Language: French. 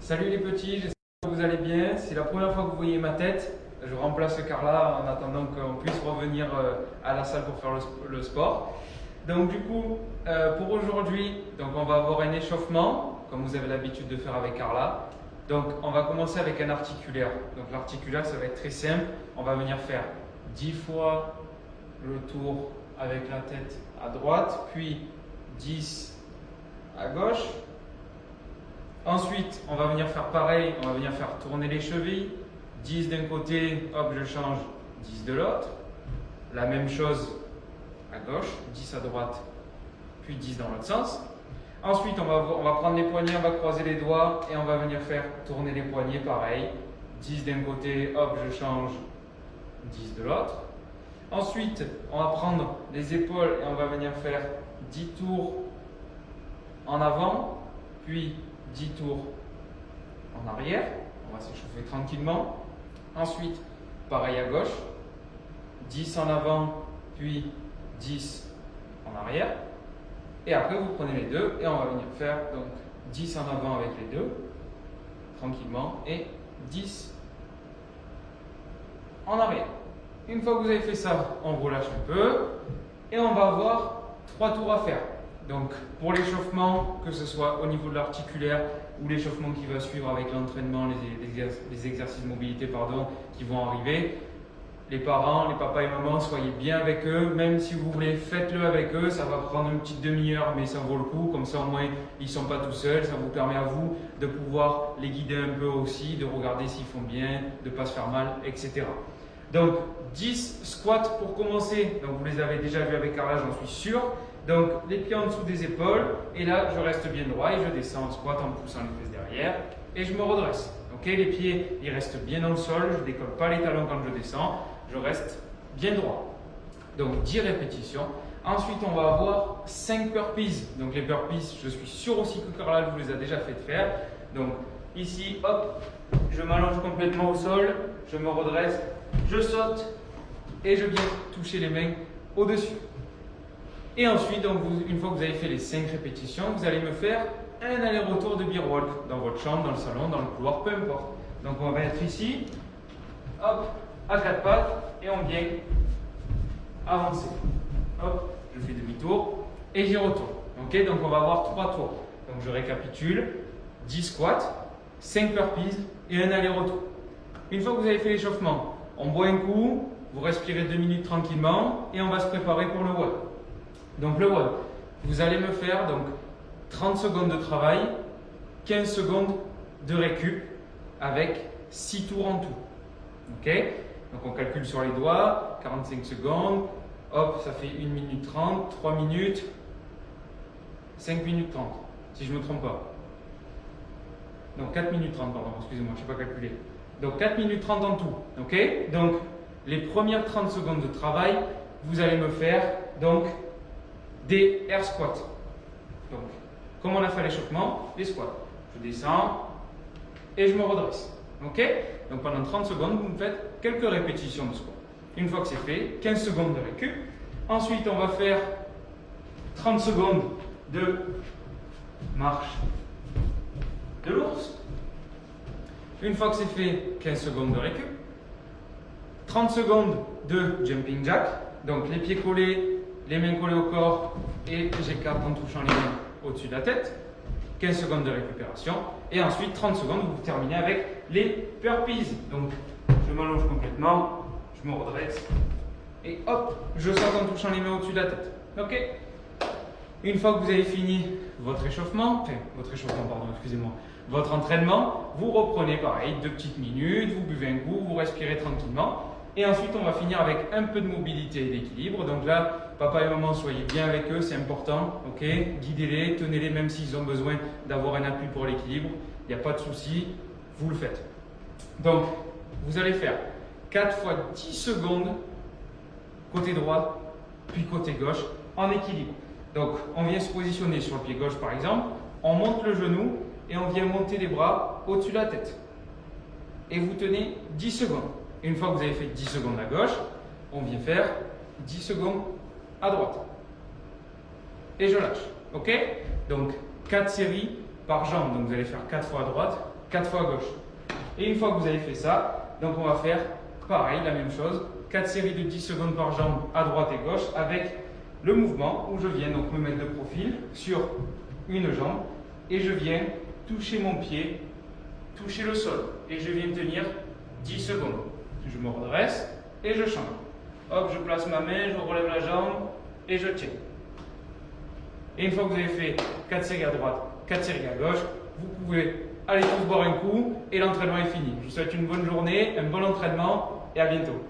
Salut les petits, j'espère que vous allez bien. C'est la première fois que vous voyez ma tête. Je remplace Carla en attendant qu'on puisse revenir à la salle pour faire le sport. Donc du coup, pour aujourd'hui, on va avoir un échauffement, comme vous avez l'habitude de faire avec Carla. Donc on va commencer avec un articulaire. Donc l'articulaire, ça va être très simple. On va venir faire 10 fois le tour avec la tête à droite, puis 10 à gauche. Ensuite, on va venir faire pareil, on va venir faire tourner les chevilles. 10 d'un côté, hop, je change, 10 de l'autre. La même chose à gauche, 10 à droite, puis 10 dans l'autre sens. Ensuite, on va prendre les poignets, on va croiser les doigts et on va venir faire tourner les poignets pareil. 10 d'un côté, hop, je change, 10 de l'autre. Ensuite, on va prendre les épaules et on va venir faire 10 tours en avant, puis 10 tours en arrière. On va s'échauffer tranquillement. Ensuite, pareil à gauche, 10 en avant, puis 10 en arrière. Et après, vous prenez les deux et on va venir faire donc 10 en avant avec les deux, tranquillement, et 10 en arrière. Une fois que vous avez fait ça, on relâche un peu et on va avoir 3 tours à faire. Donc pour l'échauffement, que ce soit au niveau de l'articulaire ou l'échauffement qui va suivre avec l'entraînement, les exercices de mobilité qui vont arriver, les parents, les papas et mamans, soyez bien avec eux. Même si vous voulez, faites-le avec eux. Ça va prendre une petite demi-heure, mais ça vaut le coup. Comme ça, au moins, ils ne sont pas tout seuls. Ça vous permet à vous de pouvoir les guider un peu aussi, de regarder s'ils font bien, de ne pas se faire mal, etc. Donc 10 squats pour commencer. Donc vous les avez déjà vus avec Carla, j'en suis sûr. Donc les pieds en dessous des épaules, et là je reste bien droit et je descends en squat en poussant les fesses derrière et je me redresse. Ok, les pieds ils restent bien dans le sol, je ne décolle pas les talons quand je descends, je reste bien droit. Donc 10 répétitions. Ensuite on va avoir 5 burpees. Donc les burpees, je suis sûr aussi que Carla vous les a déjà fait faire. Donc ici, hop, je m'allonge complètement au sol, je me redresse, je saute et je viens toucher les mains au-dessus. Et ensuite, donc, une fois que vous avez fait les 5 répétitions, vous allez me faire un aller-retour de beer walk dans votre chambre, dans le salon, dans le couloir, peu importe. Donc on va être ici, hop, à 4 pattes et on vient avancer. Hop, je fais demi-tour et j'y retourne. Ok, donc on va avoir 3 tours. Donc je récapitule, 10 squats, 5 burpees et un aller-retour. Une fois que vous avez fait l'échauffement, on boit un coup, vous respirez 2 minutes tranquillement et on va se préparer pour le WOD. Donc le WOD, vous allez me faire donc 30 secondes de travail, 15 secondes de récup avec 6 tours en tout. Ok? Donc on calcule sur les doigts, 45 secondes, hop, ça fait 1 minute 30, 3 minutes, 5 minutes 30, si je ne me trompe pas. Donc 4 minutes 30, pardon, excusez-moi, je ne sais pas calculer. Donc 4 minutes 30 en tout. Ok? Donc les premières 30 secondes de travail, vous allez me faire donc des air squats. Donc, comme on a fait l'échauffement, les squats. Je descends et je me redresse. Ok? Donc pendant 30 secondes, vous me faites quelques répétitions de squat. Une fois que c'est fait, 15 secondes de récup. Ensuite, on va faire 30 secondes de marche de l'ours. Une fois que c'est fait, 15 secondes de récup. 30 secondes de jumping jack. Donc les pieds collés, les mains collées au corps et j'écarte en touchant les mains au-dessus de la tête. 15 secondes de récupération et ensuite 30 secondes où vous terminez avec les burpees. Donc je m'allonge complètement, je me redresse et hop, je saute en touchant les mains au-dessus de la tête. Ok? Une fois que vous avez fini votre échauffement, votre entraînement, vous reprenez pareil 2 petites minutes, vous buvez un coup, vous respirez tranquillement. Et ensuite, on va finir avec un peu de mobilité et d'équilibre. Donc là, papa et maman, soyez bien avec eux, c'est important. Ok, guidez-les, tenez-les, même s'ils ont besoin d'avoir un appui pour l'équilibre. Il n'y a pas de souci, vous le faites. Donc, vous allez faire 4 fois 10 secondes, côté droit, puis côté gauche, en équilibre. Donc, on vient se positionner sur le pied gauche, par exemple. On monte le genou et on vient monter les bras au-dessus de la tête. Et vous tenez 10 secondes. Une fois que vous avez fait 10 secondes à gauche, on vient faire 10 secondes à droite. Et je lâche. Ok? Donc 4 séries par jambe. Donc vous allez faire 4 fois à droite, 4 fois à gauche. Et une fois que vous avez fait ça, donc on va faire pareil, la même chose. 4 séries de 10 secondes par jambe à droite et gauche avec le mouvement où je viens donc me mettre de profil sur une jambe et je viens toucher mon pied, toucher le sol et je viens tenir 10 secondes. Je me redresse et je change. Hop, je place ma main, je relève la jambe et je tiens. Et une fois que vous avez fait 4 séries à droite, 4 séries à gauche, vous pouvez aller tous boire un coup et l'entraînement est fini. Je vous souhaite une bonne journée, un bon entraînement et à bientôt.